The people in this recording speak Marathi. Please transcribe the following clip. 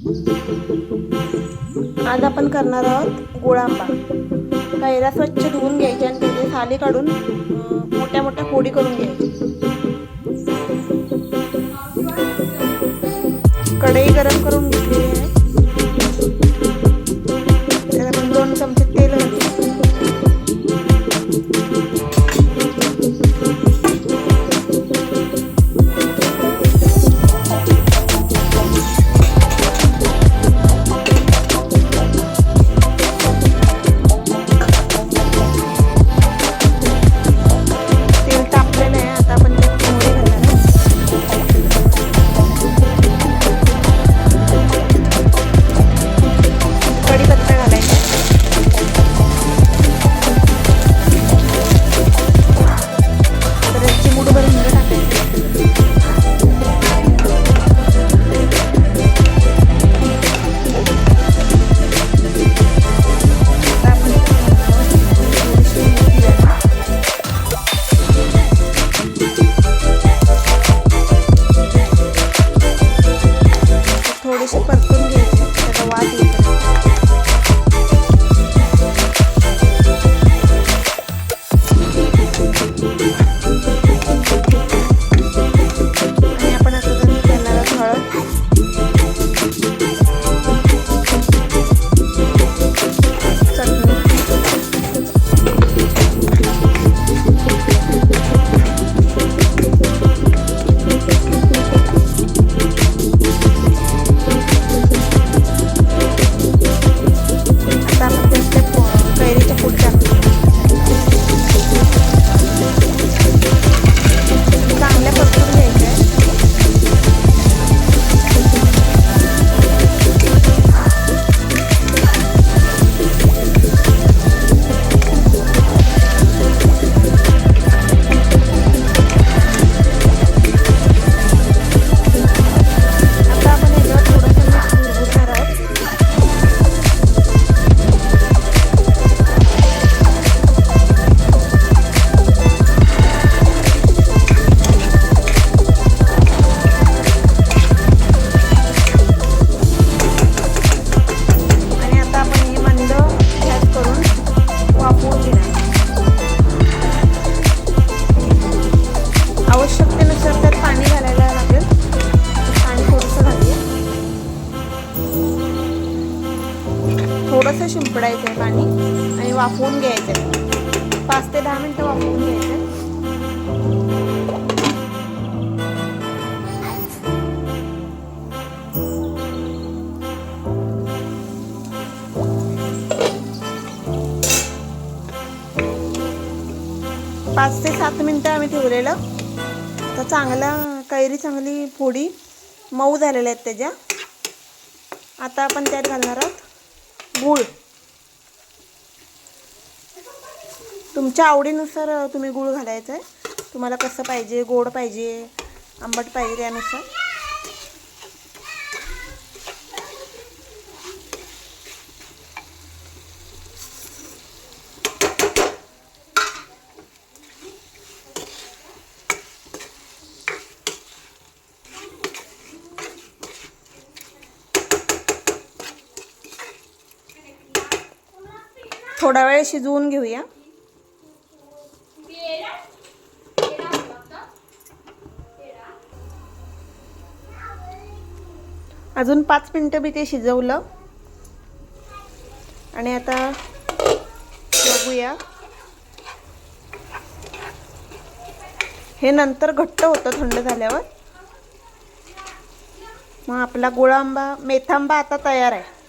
आज आपण करणार आहोत गुळ आंबा। कैऱ्या स्वच्छ धुवून घ्यायच्या आणि त्याचे साली काढून मोठ्या मोठ्या फोडी करून घ्यायच्या। कढई गरम करून घेतली आहे, त्याला आपण 2 चमचे तेल घालूया। थोडेसे परतून घ्यायचे, त्याचा वास येतो। आणि आपण आता घालणार हळद, चटणी, कैरीच्या फोडी चांगल्या परतून घ्यायच्या आहे। आता आपण याच्यावर थोडंसं मीठ घालणार आहोत। आवश्यकतेनुसार त्यात पाणी घालायला लागेल, पाणी थोडंसं घालूया। थोडंसं शिंपडायचं आहे पाणी आणि वाफवून घ्यायचं आहे। 5 ते 10 मिनिटं वाफवून घ्यायचं आहे। पाच ते 7 मिनिटं आम्ही ठेवलेलं, तर कैरी चांगली फोडी मऊ झालेल्या आहेत त्याच्या। आता आपण त्यात घालणार आहोत गूळ। तुमच्या आवडीनुसार तुम्ही गूळ घालायचं आहे, तुम्हाला कसं पाहिजे, गोड पाहिजे, आंबट पाहिजे त्यानुसार। थोडा वेळ शिजवून घेऊया। अजून 5 मिनिटं मी ते शिजवलं आणि आता बघूया। हे नंतर घट्ट होतं थंड झाल्यावर। मग आपला गुळ आंबा, मेथांबा आता तयार आहे।